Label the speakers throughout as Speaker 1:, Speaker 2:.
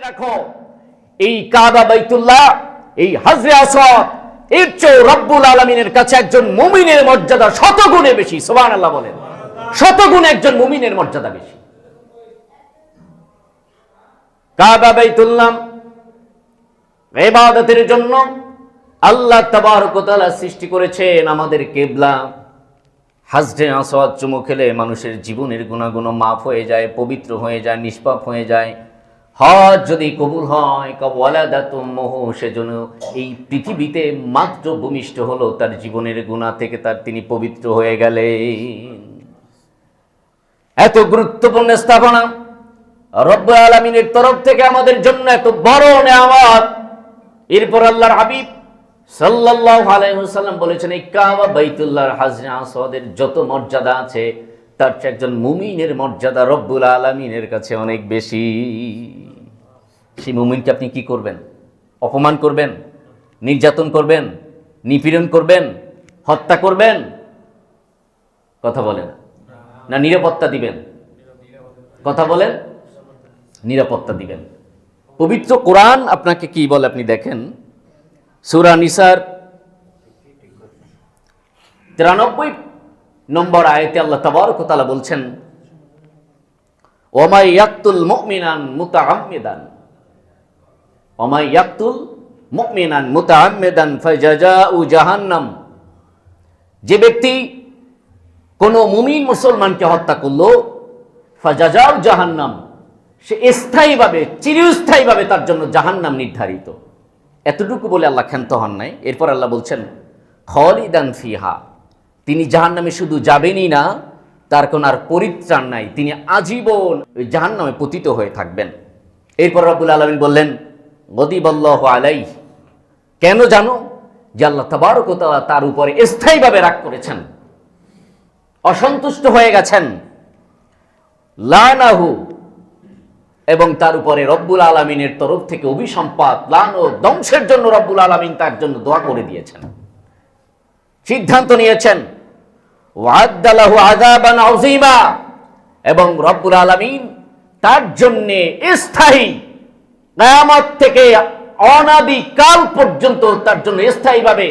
Speaker 1: রাখো, এই কাবা বাইতুল্লাহ, এই হাজরে আসওয়াদ এর চেয়ে রব্বুল আলামিনের কাছে একজন মুমিনের মর্যাদা শতগুণে বেশি। সুবহানাল্লাহ বলেন। শতগুণ একজন মুমিনের মর্যাদা বেশি। কাবা বাইতুল্লাহ ইবাদতের জন্য আল্লাহ তাবারক ওয়া তাআলা সৃষ্টি করেছেন আমাদের কিবলা। হাজরে আসওয়াদ চুমু খেলে মানুষের জীবনের গুনাহগুলো মাফ হয়ে যায়, পবিত্র হয়ে যায়, নিষ্পাপ হয়ে যায়। হজ যদি কবুল হয়, কাওয়ালাদাতুমহু, সেজন্য এই পৃথিবীতে মাত্র ভূমিষ্ঠ হলো তার জীবনের গুনাহ থেকে তিনি পবিত্র হয়ে গেলেন। এত গুরুত্বপূর্ণ স্থাপনা রব্বুল আলামিনের তরফ থেকে আমাদের জন্য এত বড় নেয়ামত। এরপর আল্লাহর হাবিব সাল্লাল্লাহু আলাইহি ওয়াসাল্লাম বলেছেন, এই কাবা বাইতুল্লাহর হাজরে আসওয়াদের যত মর্যাদা আছে তার চেয়ে একজন মুমিনের মর্যাদা রব্বুল আলামিনের কাছে অনেক বেশি। সেই মুমিনকে আপনি কি করবেন? অপমান করবেন, নির্যাতন করবেন, নিপীড়ন করবেন, হত্যা করবেন? কথা বলেন। না নিরাপত্তা দিবেন? কথা বলেন। নিরাপত্তা দিবেন। পবিত্র কোরআন আপনাকে কি বলে আপনি দেখেন। সূরা নিসার 93 নম্বর আয়াতে আল্লাহ তাবারক ওয়া তাআলা বলছেন, ওয়া মাই ইয়াকতুল মুমিনান মুতাআম্মিদান, ওয়া মাই ইয়াকতুল মুমিনান মুতাআম্মিদান ফাজাযাউ জাহান্নাম। যে ব্যক্তি কোনো মুমিন মুসলমানকে হত্যা করলো, ফাজাযাউ জাহান্নাম, সে স্থায়ীভাবে চিরস্থায়ীভাবে তার জন্য জাহান্নাম নির্ধারিত। এতটুকু বলে আল্লাহ ক্ষান্ত হন নাই। এরপর আল্লাহ বলছেন, খালিদান ফিহা, তিনি জাহান্নামে শুধু যাবেনই না, তার কোনো আর পরিত্রাণ নাই, তিনি আজীবন ওই জাহান্নামে পতিত হয়ে থাকবেন। এরপর রব্বুল আলামিন বললেন, গদিবাল্লাহু আলাইহি, কেন জানো? যে আল্লাহ তাবারক ওয়া তাআলা তার উপরে স্থায়ীভাবে রাগ করেছেন, অসন্তুষ্ট হয়ে গেছেন। লানাহু, এবং তার উপরে রব্বুল আলামিনের তরফ থেকে অভিসম্পাত, লান ও ধ্বংসের জন্য রব্বুল আলামিন তার জন্য দোয়া করে দিয়েছেন, সিদ্ধান্ত নিয়েছেন। ওয়া'আদ্দা লাহু আযাবান আযীমা, এবং রব্বুল আলামিন তার জন্য স্থায়ী, কিয়ামত থেকে অনাদিকাল পর্যন্ত তার জন্য স্থায়ীভাবে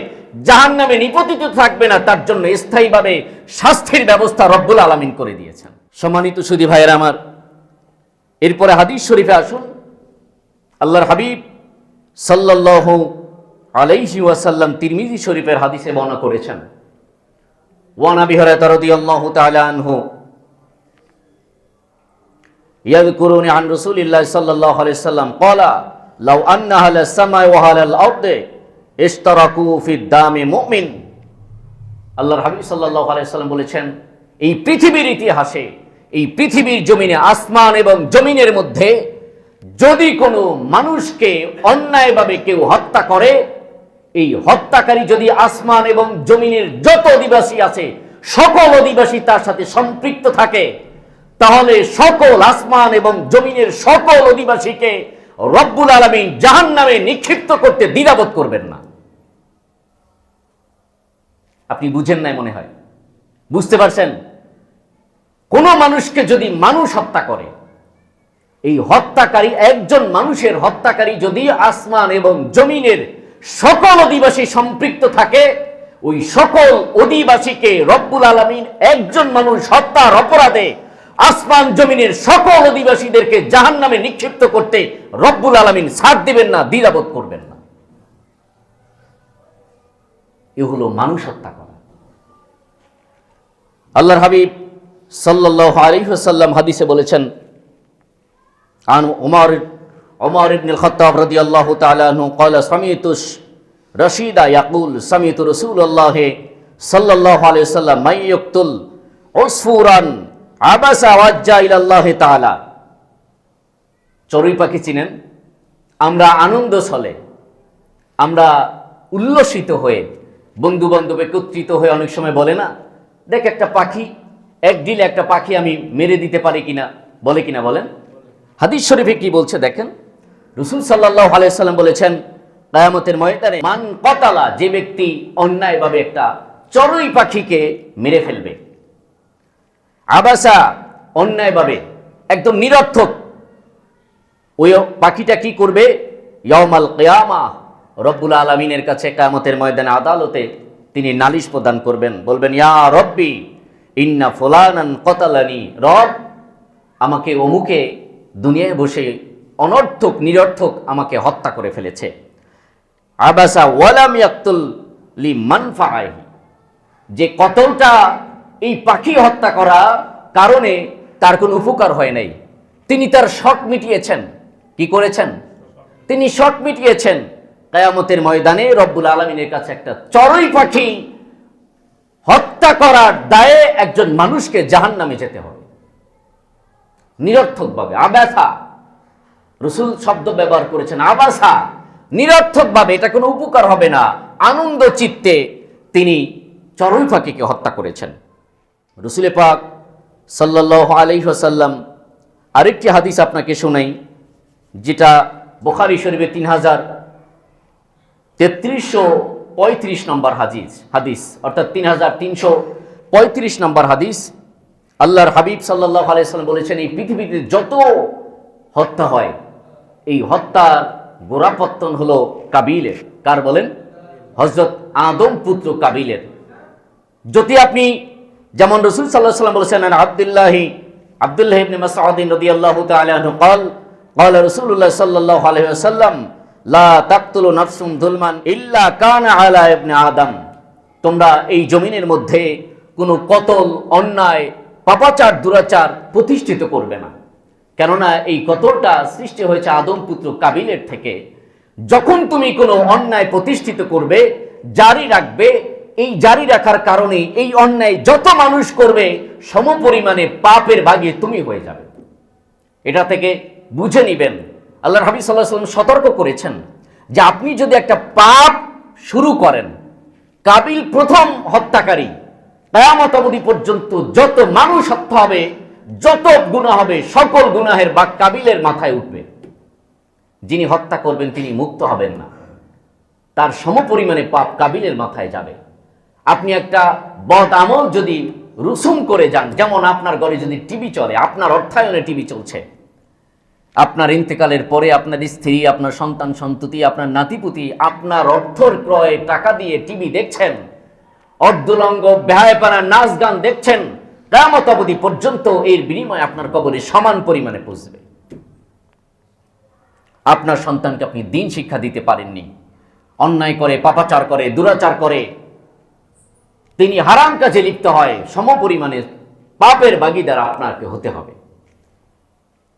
Speaker 1: জাহান্নামে নিপতিত থাকবে না, তার জন্য স্থায়ীভাবে শাস্তির ব্যবস্থা রব্বুল আলামিন করে দিয়েছেন। সম্মানিত সুধী ভাইয়েরা আমার, এরপরে হাদিস শরীফে আসুন। আল্লাহর হাবিব সাল্লাল্লাহু আলাইহি ওয়াসাল্লাম তিরমিজি শরীফের হাদিসে বর্ণনা করেছেন, ওয়ান আবি হুরায়রা রাদিয়াল্লাহু তাআলা আনহু ইয়াযকুরুনি আন রাসূলিল্লাহি সাল্লাল্লাহু আলাইহি ওয়াসাল্লাম ক্বালা লাউ আন্না আহলাস সামাই ওয়া আহলাল আরদি ইশতারাকু ফিদ দামি মুমিন। আল্লাহর হাবিব সাল্লাল্লাহু আলাইহি ওয়াসাল্লাম বলেছেন, এই পৃথিবীর ইতিহাসে, এই পৃথিবীর জমিনে, আসমান এবং জমিনের মধ্যে যদি কোনো মানুষকে অন্যায়ভাবে কেউ হত্যা করে, এই হত্যাকারী যদি আসমান এবং জমিনের যত অধিবাসী আছে সকল অধিবাসী তার সাথে সম্পৃক্ত থাকে, তাহলে সকল আসমান এবং জমিনের সকল অধিবাসীকে রব্বুল আলামিন জাহান্নামে নিক্ষিপ্ত করতে দ্বিধাবোধ করবেন না। আপনি বুঝেন নাই মনে হয়? বুঝতে পারছেন? কোন মানুষকে যদি মানুষ হত্যা করে, এই হত্যাকারী, একজন মানুষের হত্যাকারী যদি আসমান এবং জমিনের সকল অধিবাসী সম্পৃক্ত থাকে, ওই সকল অধিবাসীকে রব্বুল আলামিন একজন মানুষ হত্যার অপরাধে আসমান জমিনের সকল অধিবাসীদেরকে জাহান্নামে নিক্ষিপ্ত করতে রব্বুল আলামিন ছাড় দিবেন না, দ্বিধাবোধ করবেন না। এ হলো মানুষ হত্যা করা। আল্লাহর হাবিব সাল্লাল্লাহু আলাইহি ওয়াসাল্লাম হাদিসে বলেছেন, আন উমর ইবনুল খাত্তাব রাদিয়াল্লাহু তাআলা আনহু ক্বালা সামিতু রাশিদা ইয়াকুল সামিতু রাসূলুল্লাহ সাল্লাল্লাহু আলাইহি ওয়াসাল্লাম মাইয়াকতুল উসফুরান আবাসা ওয়াজ্জা ইলাল্লাহি তাআলা। চড়ুই পাখি চিনেন? আমরা আনন্দ ছলে, আমরা উল্লসিত হয়ে, বন্ধু বান্ধব একত্রিত হয়ে অনেক সময় বলে না, দেখ একটা পাখি, এক ডিলে একটা পাখি আমি মেরে দিতে পারি কিনা, বলে কিনা বলেন? হাদিস শরীফে কি বলছে দেখেন। রাসূল সাল্লাল্লাহু আলাইহি ওয়াসাল্লাম বলেছেন, কিয়ামতের ময়দানে মান কতালা, যে ব্যক্তি অন্যায়ভাবে একটা চড়ুই পাখিকে মেরে ফেলবে, আবাসা অন্যায়ভাবে, একদম নিরর্থক, ওই পাখিটা কি করবে? ইয়াউমাল কিয়ামাহ রব্বুল আলামিনের কাছে কিয়ামতের ময়দানে আদালতে তিনি নালিশ প্রদান করবেন, বলবেন ইয়া রব্বি ইন্না ফুলানান কতালানি, রব আমাকে অমুকে দুনিয়ায় বসে অনর্থক নিরর্থক আমাকে হত্যা করে ফেলেছে। আবাসা ওয়ালাম ইয়াকতুল লি মানফাআহি, যে কতলটা এই পাখি হত্যা করা কারণে তার কোনো উপকার হয় নাই, তিনি তার শখ মিটিয়েছেন। কি করেছেন? তিনি শখ মিটিয়েছেন। কিয়ামতের ময়দানে রব্বুল আলামিনের কাছে একটা চড়ুই পাখি হত্যা করার দায়ে একজন মানুষকে জাহান্নামে যেতে হবে নিরর্থকভাবে। আবাসা, রাসূল শব্দ ব্যবহার করেছেন আবাসা, নিরর্থকভাবে, এটা কোনো উপকার হবে না, আনন্দ চিত্তে তিনি চড়ুই পাখিকে হত্যা করেছেন। রাসূল পাক সাল্লাল্লাহু আলাইহি ওয়াসাল্লাম আরেকটি হাদিস আপনাকে শোনাই, যেটা বুখারী শরীফে 3335 নম্বর হাদিস, অর্থাৎ 3335 নম্বর হাদিস। আল্লাহর হাবিব সাল্লাল্লাহু আলাইহি ওয়াসাল্লাম বলেছেন, এই পৃথিবীতে যত হত্যা হয়, এই হত্যার গোড়াপত্তন হলো কাবিলের। কার বলেন? হযরত আদম পুত্র কাবিলের। যদি আপনি যেমন রাসূল সাল্লাল্লাহু আলাইহি ওয়াসাল্লাম বলেছেন, আব্দুল্লাহ ইবনে মাসউদ রাদিয়াল্লাহু তাআলা আনহু قال قال رسول الله صلى الله عليه وسلم لا تقتلوا نفس ظلما الا كان على ابن আদম, তোমরা এই জমিনের মধ্যে কোনো কতল, অন্যায়, পাপাচার, দুরাচার প্রতিষ্ঠিত করবে না, কেননা এই কতলটা সৃষ্টি হয়েছে আদম পুত্র কাবিলের থেকে। যখন তুমি কোনো অন্যায় প্রতিষ্ঠিত করবে, জারি রাখবে, এই জারি রাখার কারণে এই অন্যায় যত মানুষ করবে সমপরিমাণে পাপের ভাগী তুমি হয়ে যাবে। এটা থেকে বুঝে নিবেন, আল্লাহর হাবিব সাল্লাল্লাহু আলাইহি ওয়াসাল্লাম সতর্ক করেছেন যে আপনি যদি একটা পাপ শুরু করেন, কাবিল প্রথম হত্যাকারী, কিয়ামত অবধি পর্যন্ত যত মানুষ হত্যা হবে, যত গুনাহ হবে, সকল গুনাহের ভাগ কাবিলের মাথায় উঠবে। যিনি হত্যা করবেন তিনি মুক্ত হবেন না, তার সমপরিমাণে পাপ কাবিলের মাথায় যাবে। আপনি একটা বদ আমল যদি রুসুম করে যান, যেমন আপনার ঘরে যদি টিভি চলে, আপনার অর্থায়নে টিভি চলছে, আপনার ইন্তেকালের পরে আপনার স্ত্রী, আপনার সন্তান সন্ততি, আপনার নাতিপুতি আপনার অর্থর ক্রয়ে টাকা দিয়ে টিভি দেখছেন, অর্ধলঙ্গ বেহায়াপনা নাচ গান দেখছেন, কিয়ামত অবধি পর্যন্ত এর বিনিময়ে আপনার কবরে সমান পরিমাণে পৌঁছবে। আপনার সন্তানকে আপনি দিন শিক্ষা দিতে পারেননি, অন্যায় করে, পাপাচার করে, দুরাচার করে, তিনি হারাম কাজে লিপ্ত হয়, সমপরিমাণে পাপের ভাগীদার আপনাকে হতে হবে।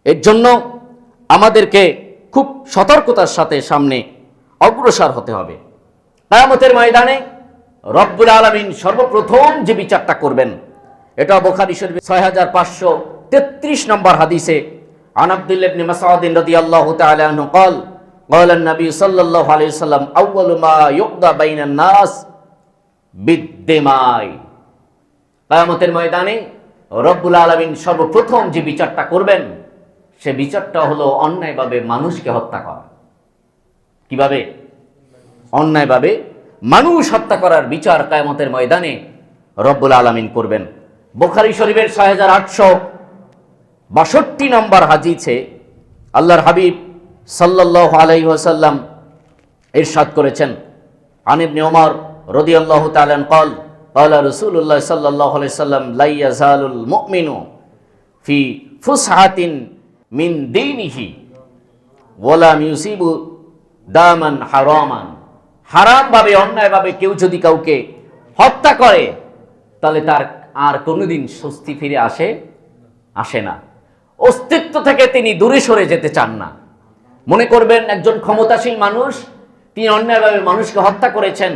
Speaker 1: এর জন্য আমাদেরকে খুব সতর্কতার সাথে সামনে অগ্রসর হতে হবে। কিয়ামতের ময়দানে রব্বুল আলামিন সর্বপ্রথম যে বিচারটা করবেন, এটা বুখারী শরীফে 6533 নম্বর হাদিসে আন আব্দুল্লাহ ইবনে মাসউদ রাদিয়াল্লাহু তাআলা আনহু قال قال النبي صلى الله عليه وسلم اول ما يقضى بين الناس بالدماء, কিয়ামতের ময়দানে রব্বুল আলামিন সর্বপ্রথম যে বিচারটা করবেন, সে বিচারটা হলো অন্যায়ভাবে মানুষকে হত্যা করা। কিভাবে? অন্যায়ভাবে মানুষ হত্যা করার বিচার কিয়ামতের ময়দানে রব্বুল আলামিন করবেন। বুখারী শরীফের 6862 নম্বর হাদিসে আল্লাহর হাবিব সাল্লাল্লাহু আলাইহি ওয়াসাল্লাম ইরশাদ করেছেন, আন ইবনে ওমর রাদিয়াল্লাহু তাআলা قال قال رسول الله صلى الله عليه وسلم لا يزال المؤمن في فسحة من دينه ولا يصيب দামান হারামান, হারাম ভাবে, অন্যায় ভাবে কেউ যদি কাউকে হত্যা করে, তাহলে তার আর কোনোদিন স্বস্তি ফিরে আসে না, অস্তিত্ব থেকে তিনি দূরে সরে যেতে চান না। মনে করবেন একজন ক্ষমতাশীল মানুষ, তিনি অন্যায়ভাবে মানুষকে হত্যা করেছেন,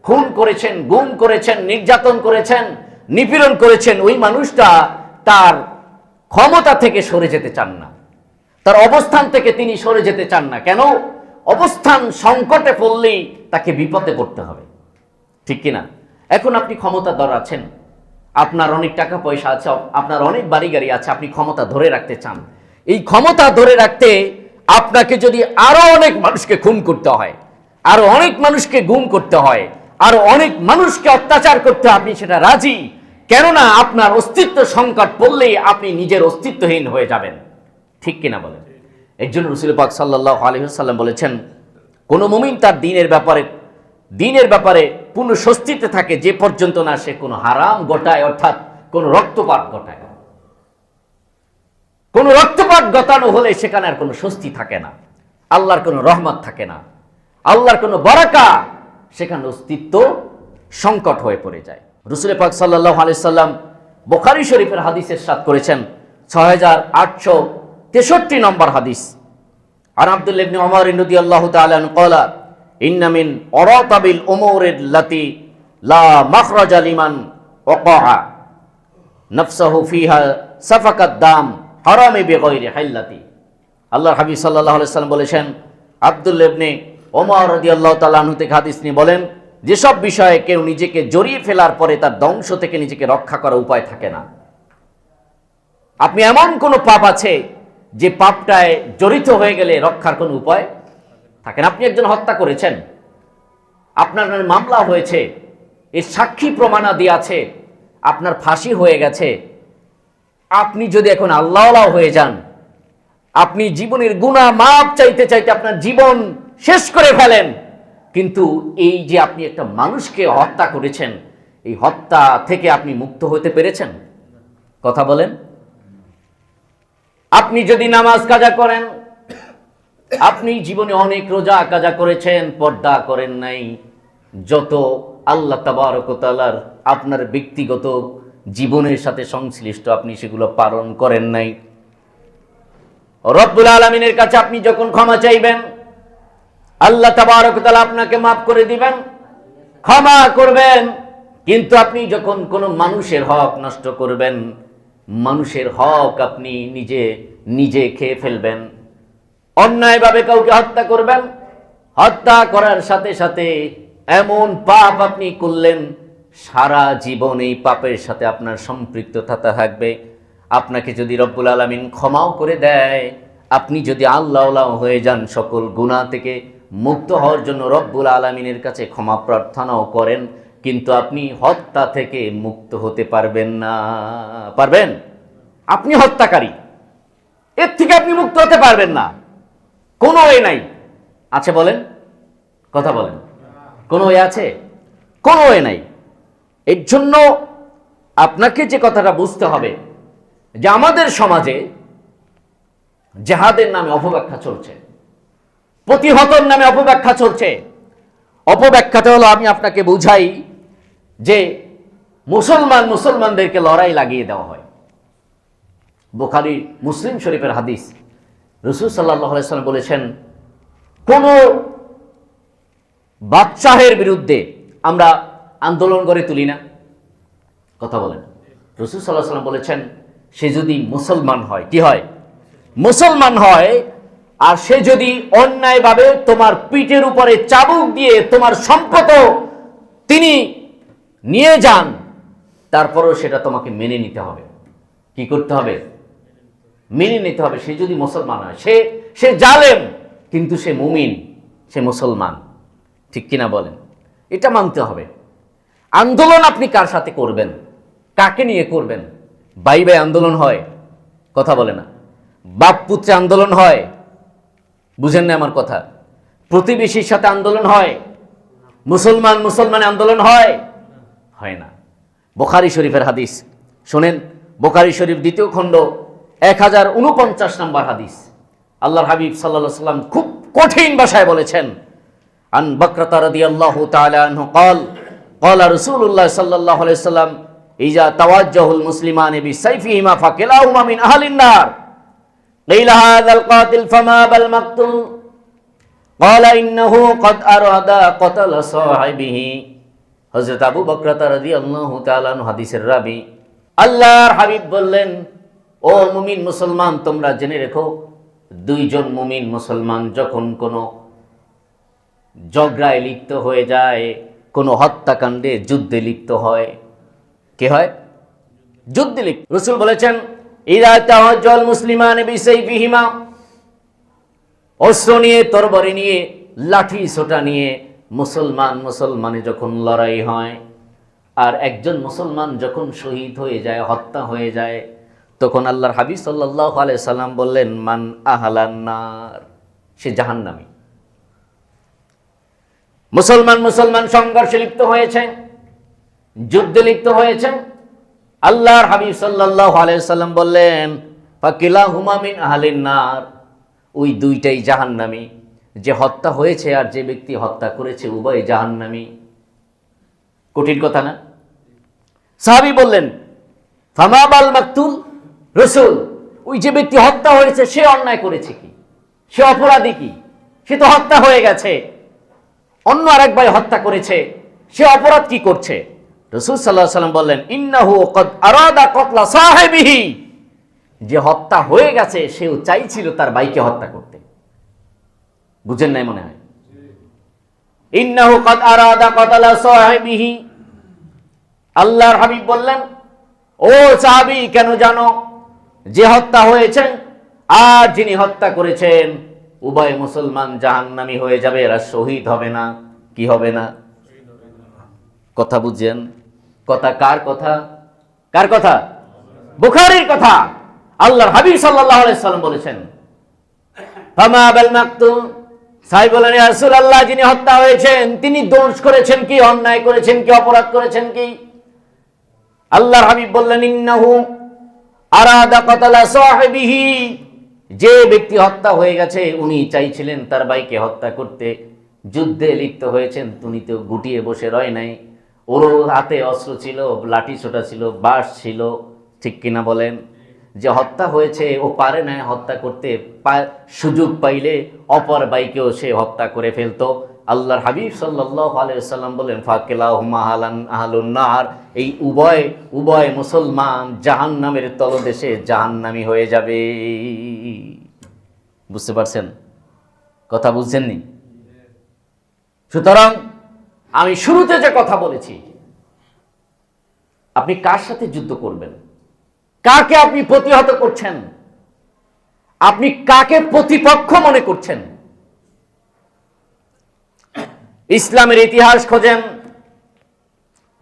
Speaker 1: খুন করেছেন, গুম করেছেন, নির্যাতন করেছেন, নিপীড়ন করেছেন, ওই মানুষটা তার ক্ষমতা থেকে সরে যেতে চান না, তার অবস্থান থেকে তিনি সরে যেতে চান না। কেন? অবস্থান সংকটে পড়লেই তাকে বিপদে পড়তে হবে, ঠিক কিনা? এখন আপনি ক্ষমতাধর আছেন, আপনার অনেক টাকা পয়সা আছে, আপনার অনেক বাড়ি গাড়ি আছে, আপনি ক্ষমতা ধরে রাখতে চান। এই ক্ষমতা ধরে রাখতে আপনাকে যদি আরো অনেক মানুষকে খুন করতে হয়, আরো অনেক মানুষকে গুম করতে হয়, আরো অনেক মানুষকে অত্যাচার করতে হয়, আপনি সেটা রাজি। কেননা আপনার অস্তিত্ব সংকট পড়লেই আপনি নিজের অস্তিত্বহীন হয়ে যাবেন, ঠিক কিনা বলেন? এর জন্য রাসূল পাক সাল্লাল্লাহু আলাইহি ওয়াসাল্লাম বলেছেন, কোন মুমিন তার দ্বীনের ব্যাপারে পূর্ণ স্বস্তিতে থাকে যে পর্যন্ত না সে কোনো হারাম ঘটায়, অর্থাৎ কোনো রক্তপাত ঘটায়। কোনো রক্তপাত ঘটানো হলে সেখানে আর কোনো স্বস্তি থাকে না, আল্লাহর কোনো রহমত থাকে না, আল্লাহর কোনো বারাকা, সেখানে অস্তিত্ব সংকট হয়ে পড়ে যায়। রাসূল পাক সাল্লাল্লাহু আলাইহি সাল্লাম বুখারী শরীফের হাদিসের সাথ করেছেন 6863 নম্বর হাদিস। আর আব্দুল্লাহ ইবনে উমর রাদিয়াল্লাহু তাআলা আনহু قال ان من اراطب الامور التي لا مخرج لمن وقع نفسه فيها سفك الدم حرام بغير حلته। আল্লাহর হাবিব সাল্লাল্লাহু আলাইহি সাল্লাম বলেছেন, আব্দুল্লাহ ইবনে ওমর রাদিয়াল্লাহু তাআলা আনহু থেকে হাদিস নিয়ে বলেন, যেসব বিষয়ে কেউ নিজেকে জড়িয়ে ফেলার পরে তার ধ্বংস থেকে নিজেকে রক্ষা করার উপায় থাকে না। আপনি এমন কোনো পাপ আছে যে পাপটায় জড়িত হয়ে গেলে রক্ষার কোনো উপায় থাকে না। আপনি একজন হত্যা করেছেন, আপনার নামে মামলা হয়েছে, এর সাক্ষী প্রমাণাদি আছে, আপনার ফাঁসি হয়ে গেছে। আপনি যদি এখন আল্লাহওয়ালা হয়ে যান, আপনি জীবনের গুনাহ মাপ চাইতে চাইতে আপনার জীবন শেষ করে ফেলেন, কিন্তু এই যে আপনি একটা মানুষকে হত্যা করেছেন, এই হত্যা থেকে আপনি মুক্ত হতে পেরেছেন? কথা বলেন। আপনি যদি নামাজ কাজা করেন, আপনি জীবনে অনেক রোজা কাজা করেছেন, পর্দা করেন নাই, যত আল্লাহ তাবারক ওয়া তাআলার আপনার ব্যক্তিগত জীবনের সাথে সংশ্লিষ্ট আপনি সেগুলো পালন করেন নাই। রব্বুল আলামিনের কাছে আপনি যখন ক্ষমা চাইবেন, আল্লাহ তাবারক ওয়া তাআলা আপনাকে মাফ করে দিবেন, ক্ষমা করবেন। কিন্তু আপনি যখন কোনো মানুষের হক নষ্ট করবেন, মানুষের হক আপনি নিজে খেয়ে ফেলবেন, অন্যায়ভাবে কাউকে হত্যা করবেন, হত্যা করার সাথে সাথে এমন পাপ আপনি করলেন, সারা জীবন এই পাপের সাথে আপনার সম্পৃক্ততা থাকবে। আপনাকে যদি রব্বুল আলামিন ক্ষমাও করে দেয়, আপনি যদি আল্লাহওয়ালা হয়ে যান, সকল গুনাহ থেকে মুক্ত হওয়ার জন্য রব্বুল আলামিনের কাছে ক্ষমা প্রার্থনাও করেন, কিন্তু আপনি হত্যা থেকে মুক্ত হতে পারবেন না। পারবেন? আপনি হত্যাকারী, এর থেকে আপনি মুক্ত হতে পারবেন না, কোনো ওয়ে নাই। আছে বলেন, কথা বলেন, কোনো ওয়ে আছে? কোনো ওয়ে নাই। এর জন্য আপনাকে যে কথাটা বুঝতে হবে যে আমাদের সমাজে জিহাদের নামে অপব্যাখ্যা চলছে, প্রতিহতর নামে অপব্যাখ্যা চলছে। অপব্যাখ্যাটা হলো, আমি আপনাকে বুঝাই যে মুসলমানদেরকে লড়াই লাগিয়ে দেওয়া হয়। বুখারী মুসলিম শরীফের হাদিস, রাসূল সাল্লাল্লাহু আলাইহি সাল্লাম বলেছেন, কোন বাদশাহের বিরুদ্ধে আমরা আন্দোলন করে তুলি না। কথা বলেন। রাসূল সাল্লাল্লাহু আলাইহি সাল্লাম বলেছেন, সে যদি মুসলমান হয়, কি হয়? মুসলমান হয়। আর সে যদি অন্যায়ভাবে তোমার পিঠের উপরে চাবুক দিয়ে তোমার সম্পদ তিনি নিয়ে যান, তারপরও সেটা তোমাকে মেনে নিতে হবে। কি করতে হবে? মেনে নিতে হবে। সে যদি মুসলমান হয়, সে জালেম, কিন্তু সে মুমিন, সে মুসলমান। ঠিক কিনা বলেন? এটা মানতে হবে। আন্দোলন আপনি কার সাথে করবেন, কাকে নিয়ে করবেন? ভাই ভাই আন্দোলন হয়, কথা বলে না। বাপ পুত্রে আন্দোলন হয়, বুঝেন না আমার কথা। প্রতিবেশীর সাথে আন্দোলন হয়, মুসলমানে আন্দোলন হয় না। বুখারী শরীফের হাদিস শোনেন, বুখারী শরীফ 2য় খণ্ড 1049 নম্বর হাদিস। আল্লাহর হাবিব সাল্লাল্লাহু আলাইহি সাল্লাম খুব কঠিন ভাষায় বলেছেন, আন বকরাতা রাদিয়াল্লাহু তাআলা আনহু قال قال رسول الله صلى الله عليه وسلم اذا توجه المسلمان بسيفهما فكلاهما من اهل النار قيل هذا القاتل فما بالمقتول قال انه قد اراد قتل صاحبه। হযরত আবু বকরাতা রাদিয়াল্লাহু তাআলা আনহু হাদিসের রাবী। আল্লাহর হাবিব বললেন, ও মুমিন মুসলমান, তোমরা জেনে রেখো, দুইজন মুমিন মুসলমান যখন কোনো ঝগড়ায় লিপ্ত হয়ে যায়, কোনো হত্যাকাণ্ডে, যুদ্ধে লিপ্ত হয়, কি হয়? যুদ্ধে লিপ্ত। রাসূল বলেছেন, ইযা তাওয়াজ্জাল মুসলিমানে বিসাইফিহিমা, অস্ত্র নিয়ে, তরবারি নিয়ে, লাঠি সোটা নিয়ে মুসলমানে যখন লড়াই হয়, আর একজন মুসলমান যখন শহীদ হয়ে যায়, হত্যা হয়ে যায়, তখন আল্লাহর হাবিব সাল্লাল্লাহু আলাইহি সাল্লাম বললেন, মান আহলান নার, সে জাহান্নামী। মুসলমান সংঘর্ষে লিপ্ত হয়েছে, যুদ্ধে লিপ্ত হয়েছে। আল্লাহর হাবিব সাল্লাল্লাহু আলাইহি সাল্লাম বললেন, ফাকিলাহুমা মিন আহলিন নার, ওই দুইটাই জাহান্নামী। যে হত্যা হয়েছে আর যে ব্যক্তি হত্যা করেছে উভয় জাহান্নামী। কঠিন কথা না? সাহাবী বললেন, ফামা বাল মাকতুল, রাসূল, ওই যে ব্যক্তি হত্যা হয়েছে সে অন্যায় করেছে কি, সে অপরাধী কি? সে তো হত্যা হয়ে গেছে, অন্য আরেক ভাই হত্যা করেছে, সে অপরাধ কি করছে? রাসূল সাল্লাল্লাহু আলাইহি ওয়াসাল্লাম বললেন, ইন্নাহু ক্বাদ আরাদা কতলা সাহিবিহি, যে হত্যা হয়ে গেছে সেও চাইছিল তার ভাইকে হত্যা করতে। বুঝেন নাই মনে হয়? ইন্নাহু ক্বাদ আরাদা কতলা সাহিবিহি। আল্লাহর হাবিব বললেন, ও সাহাবী, কেন জানো যে হত্যা হয়েছে আর যিনি হত্যা করেছেন উভয় মুসলমান জাহান্নামী হয়ে যাবে, এরা শহীদ হবে না। কি হবে না? কথা বুঝছেন? কথা কার কথা? কার কথা? বুখারীর কথা। আল্লাহর হাবিব সাল্লাল্লাহু আলাইহি সাল্লাম বলেছেন, ফামা বাল মাকতুল, সাহাবী বলেন, ইয়া রাসূলুল্লাহ, যিনি হত্যা হয়েছেন তিনি দোষ করেছেন কি, অন্যায় করেছেন কি, অপরাধ করেছেন কি? আল্লাহর হাবিব বললেন, ইন্নাহু আরাদা কতলা সাহিবিহি, যে ব্যক্তি হত্যা হয়ে গেছে উনি চাইছিলেন তার ভাইকে হত্যা করতে। যুদ্ধে লিপ্ত হয়েছেন, তিনি তো গুটিয়ে বসে রয় নাই, ওর হাতে অস্ত্র ছিল, লাঠি ছোটা ছিল, বাঁশ ছিল। ঠিক কিনা বলেন? যে হত্যা হয়েছে ও পারে না হত্যা করতে, সুযোগ পাইলে অপর ভাইকেও সে হত্যা করে ফেলতো। আল্লাহর হাবিব সাল্লাল্লাহু আলাইহি ওয়াসাল্লাম বলেন, ফাকিলাহুমা আহলুন নার, এই উভয় মুসলমান জাহান্নামের তলদেশে জাহান্নামী হয়ে যাবে। বুঝতে পারছেন? কথা বুঝছেননি? সুতরাং আমি শুরুতে যে কথা বলেছি, আপনি কার সাথে যুদ্ধ করবেন, কাকে আপনি প্রতিহত করছেন, আপনি কাকে প্রতিপক্ষ মনে করছেন? ইসলামের ইতিহাস খোঁজেন।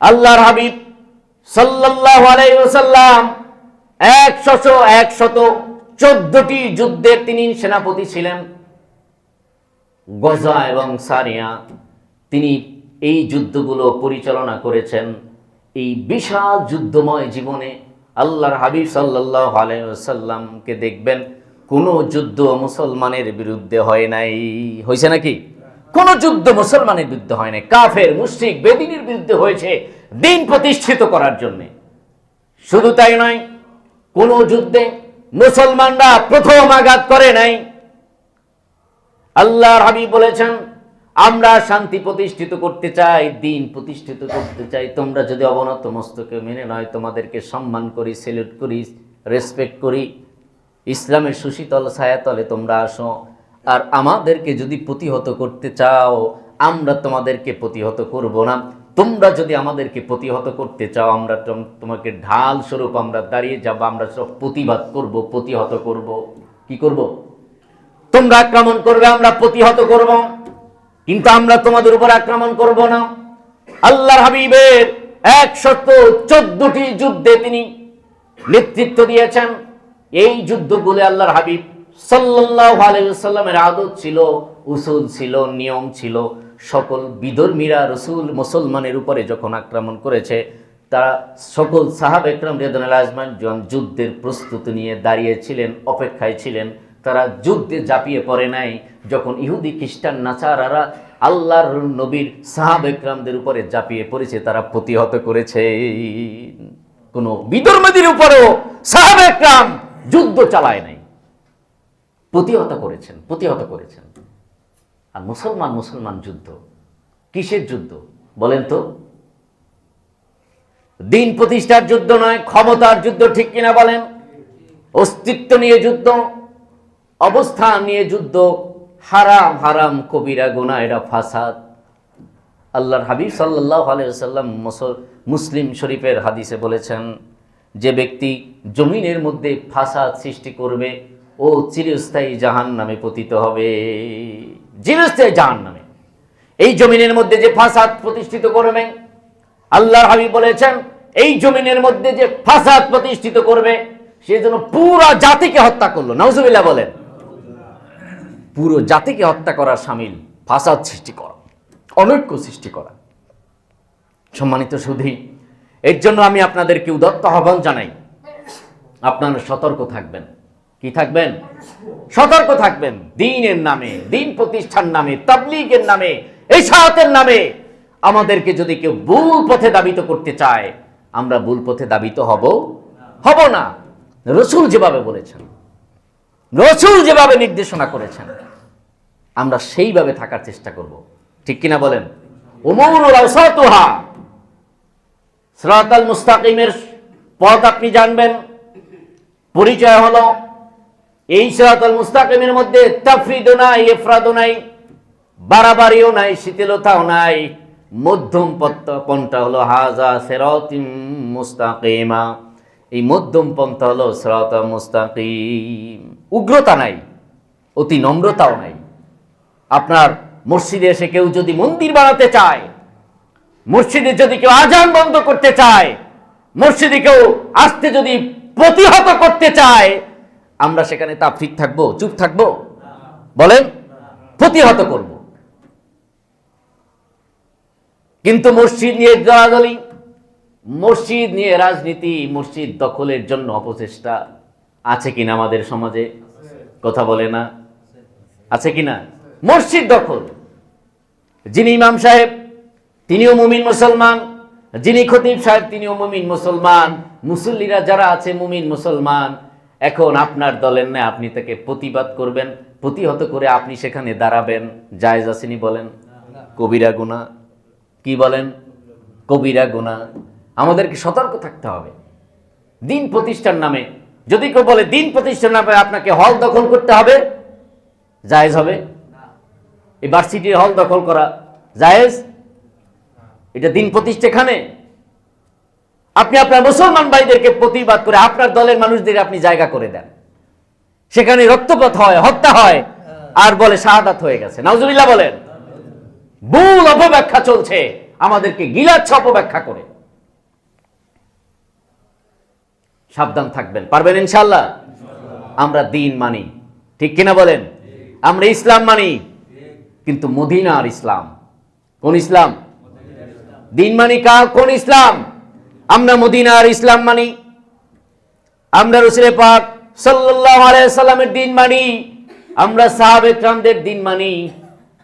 Speaker 1: আল্লাহর হাবিব সাল্লাল্লাহু আলাইহি ওয়াসাল্লাম 114টি যুদ্ধের তিনি সেনাপতি ছিলেন। গজা এবং সারিয়া, তিনি এই যুদ্ধগুলো পরিচালনা করেছেন। এই বিশাল যুদ্ধময় জীবনে আল্লাহর হাবিব সাল্লাল্লাহু আলাইহি ওয়াসাল্লামকে দেখবেন কোন যুদ্ধ মুসলমানের বিরুদ্ধে হয় নাই। হয়েছে নাকি? কোন যুদ্ধ মুসলমানের বিরুদ্ধে হয় নাই, কাফের, মুশরিক, বেদিনের বিরুদ্ধে হয়েছে দিন প্রতিষ্ঠিত করার জন্য। শুধু তাই নয়, কোন যুদ্ধে মুসলমানরা প্রথম আঘাত করে নাই। আল্লাহর হাবিব বলেছেন, আমরা শান্তি প্রতিষ্ঠিত করতে চাই, দিন প্রতিষ্ঠিত করতে চাই। তোমরা যদি অবনত মস্তকে মেনে নয়, তোমাদেরকে সম্মান করি, সেলুট করি, রেসপেক্ট করি, ইসলামের সুশীতল ছায়াতলে তোমরা আসো। আর আমাদেরকে যদি প্রতিহত করতে চাও, আমরা তোমাদেরকে প্রতিহত করব না। তোমরা যদি আমাদেরকে প্রতিহত করতে চাও, আমরা তোমাকে ঢাল স্বরূপ আমরা দাঁড়িয়ে যাব, আমরা সব প্রতিবাদ করব, প্রতিহত করব। কি করব? তোমরা আক্রমণ করবে, আমরা প্রতিহত করব, কিন্তু আমরা তোমাদের উপর আক্রমণ করব না। আল্লাহর হাবিবের 114টি যুদ্ধে তিনি নেতৃত্ব দিয়েছেন। এই যুদ্ধগুলো আল্লাহর হাবিব সাল্লাল্লাহু আলাইহি ওয়াসাল্লামের আদত ছিল, উসুল ছিল, নিয়ম ছিল। সকল বিধর্মীরা রাসূল মুসলমানের উপরে যখন আক্রমণ করেছে, তারা সকল সাহাবা একরাম রাদিয়াল্লাহু আজমাইন যুদ্ধের প্রস্তুতি নিয়ে দাঁড়িয়েছিলেন, অপেক্ষায় ছিলেন। তারা যুদ্ধে ঝাঁপিয়ে পড়ে নাই। যখন ইহুদি, খ্রিস্টান, নাসারারা আল্লাহর নবীর সাহাবা একরামদের উপরে ঝাঁপিয়ে পড়েছে, তারা প্রতিহত করেছে। কোন বিধর্মীদের উপরেও সাহাবা একরাম যুদ্ধ চালায় নাই, প্রতিহত করেছেন। আর মুসলমান যুদ্ধ কিসের যুদ্ধ বলেন তো? দিন প্রতিষ্ঠার যুদ্ধ নয়, ক্ষমতার যুদ্ধ। ঠিক কিনা বলেন? অস্তিত্ব নিয়ে যুদ্ধ, অবস্থান নিয়ে যুদ্ধ। হারাম কবিরা গুনাহ, এটা ফাসাদ। আল্লাহর হাবিব সাল্লাল্লাহু আলাইহি ওয়াসাল্লাম মুসলিম শরীফের হাদিসে বলেছেন, যে ব্যক্তি জমিনের মধ্যে ফাসাদ সৃষ্টি করবে ও চিরস্থায়ী জাহান্নামে পতিত হবে। চিরস্থায়ী জাহান্নামে। এই জমিনের মধ্যে যে ফাসাদ প্রতিষ্ঠিত করবে, আল্লাহর হাবিব বলেছেন, এই জমিনের মধ্যে যে ফাসাদ প্রতিষ্ঠিত করবে সে যেন পুরো জাতিকে হত্যা করলো। নাউজুবিল্লাহ বলেন। পুরো জাতিকে হত্যা করার শামিল ফাসাদ সৃষ্টি করা, অনৈক্য সৃষ্টি করা। সম্মানিত সুধী, এর জন্য আমি আপনাদেরকে উদাত্ত আহ্বান জানাই, আপনারা সতর্ক থাকবেন। কি থাকবেন? সতর্ক থাকবেন। দ্বীনের নামে, দ্বীন প্রতিষ্ঠান নামে, তাবলীগের নামে, ইশাআতের নামে আমাদেরকে যদি কেউ ভুল পথে দাবিত করতে চায়, আমরা ভুল পথে দাবিত হব না। রাসূল যেভাবে বলেছেন, রাসূল যেভাবে নির্দেশনা করেছেন, আমরা সেইভাবে থাকার চেষ্টা করব। ঠিক কিনা বলেন? উমুরুল আওসাতুহা, সিরাতাল মুস্তাকিমের পথ আপনি জানবেন। পরিচয় হলো এই সিরাতাল মুস্তাকিমের মধ্যে তাফরিদও নাই, ইফরাদও নাই, বাড়াবাড়িও নাই, শিথিলতাও নাই। মধ্যম পন্থা হলো হাযা সিরাতুম মুস্তাকিমা। এই মধ্যম পন্থা হলো সিরাতাল মুস্তাকিম। উগ্রতা নাই, অতি নম্রতাও নাই। আপনার মসজিদে এসে কেউ যদি মন্দির বানাতে চায়, মসজিদে যদি কেউ আজান বন্ধ করতে চায়, মসজিদে কেউ আসতে যদি প্রতিহত করতে চায়, আমরা সেখানে তাফরিদ থাকবো? চুপ থাকবো? বলেন, প্রতিহত করব। কিন্তু মসজিদ নিয়ে দলাদলি, মসজিদ নিয়ে রাজনীতি, মসজিদ দখলের জন্য অপচেষ্টা আছে কিনা আমাদের সমাজে? কথা বলে না? আছে কিনা? মসজিদ দখল। যিনি ইমাম সাহেব তিনিও মুমিন মুসলমান, যিনি খতিব সাহেব তিনিও মুমিন মুসলমান, মুসল্লিরা যারা আছে মুমিন মুসলমান। এখন আপনার দলের নেই, আপনি তাকে প্রতিবাদ করবেন, প্রতিহত করে আপনি সেখানে দাঁড়াবেন, জায়েজ আসেনি? বলেন, কবিরা গুনাহ। কি বলেন? কবিরা গুনাহ। আমাদেরকে সতর্ক থাকতে হবে। দিন প্রতিষ্ঠার নামে যদি কেউ বলে দিন প্রতিষ্ঠার নামে আপনাকে হল দখল করতে হবে, জায়েজ হবে? এই ভার্সিটির হল দখল করা জায়েজ? এটা দিন প্রতিষ্ঠা? এখানে আপনি আপনার মুসলমান ভাইদেরকে প্রতিবাদ করে আপনার দলের মানুষদের আপনি জায়গা করে দেন, সেখানে রক্তপাত হয়, হত্যা হয়, আর বলে শাহাদাত হয়ে গেছে। নাউজুবিল্লাহ বলেন। ভুল অপব্যাখ্যা চলছে, আমাদেরকে গিলাচ্ছে অপব্যাখ্যা করে। সাবধান থাকবেন। পারবেন ইনশাআল্লাহ? আমরা দিন মানি, ঠিক কিনা বলেন? আমরা ইসলাম মানি, কিন্তু মদিনার ইসলাম। কোন ইসলাম? দিন মানি কোন ইসলাম? আমরা মদিনার ইসলাম মানি, আমরা রাসূল পাক সাল্লাল্লাহু আলাইহি সাল্লামের দিন মানি, আমরা সাহাবে কেরামদের দিন মানি।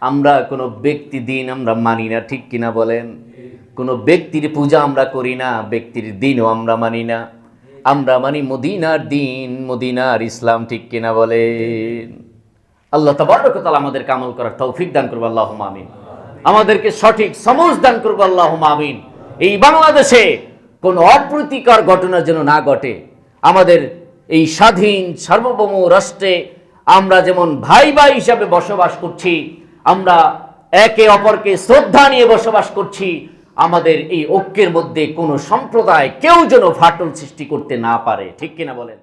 Speaker 1: আমরা কোনো ব্যক্তি দিন আমরা মানি না, ঠিক কিনা বলেন? কোনো ব্যক্তির পূজা আমরা করি না, ব্যক্তির দিনও আমরা মানি না। আমরা মানি মদিনার দিন, মদিনার ইসলাম, ঠিক কিনা বলেন? আল্লাহ তাবারক ওয়া তাআলা আমাদেরকে আমল করার তৌফিক দান করবে, আল্লাহুম্মা আমিন। আমাদেরকে সঠিক সমঝ দান করবে, আল্লাহুম্মা আমিন। এই বাংলাদেশে কোনো অপ্রীতিকর ঘটনা যেন না ঘটে। আমাদের এই স্বাধীন সার্বভৌম রাষ্ট্রে আমরা যেমন ভাই ভাই হিসাবে বসবাস করছি, আমরা একে অপরকে শ্রদ্ধা নিয়ে বসবাস করছি, আমাদের এই ঐক্যের মধ্যে কোনো সম্প্রদায় কেউ যেন ফাটল সৃষ্টি করতে না পারে, ঠিক কিনা বলেন?